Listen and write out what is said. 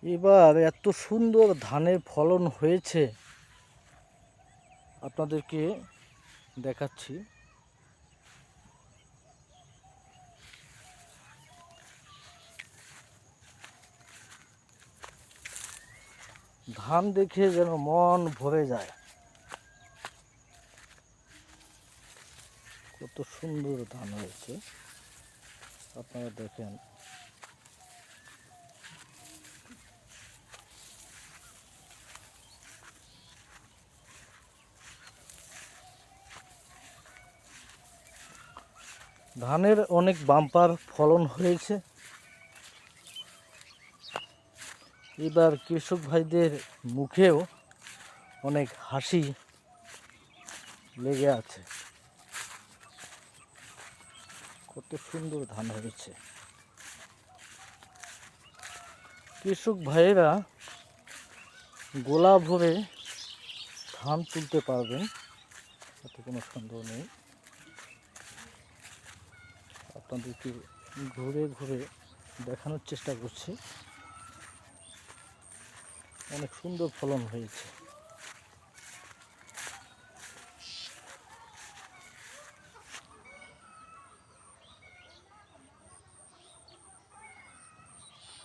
এবার এত সুন্দর ধানের ফলন হয়েছে, আপনাদেরকে দেখাচ্ছি। ধান দেখে যেন মন ভরে যায়। কত সুন্দর ধান হয়েছে আপনারা দেখেন। ধানের অনেক বাম্পার ফলন হয়েছে। এবার কৃষক ভাইদের মুখেও অনেক হাসি লেগে আছে। কত সুন্দর ধান হয়েছে। কৃষক ভাইয়েরা গোলা ভরে ধান তুলতে পারবেন, তাতে কোনো সন্দেহ নেই। আপনাদেরকে ঘুরে ঘুরে দেখানোর চেষ্টা করছি। অনেক সুন্দর ফলন হয়েছে।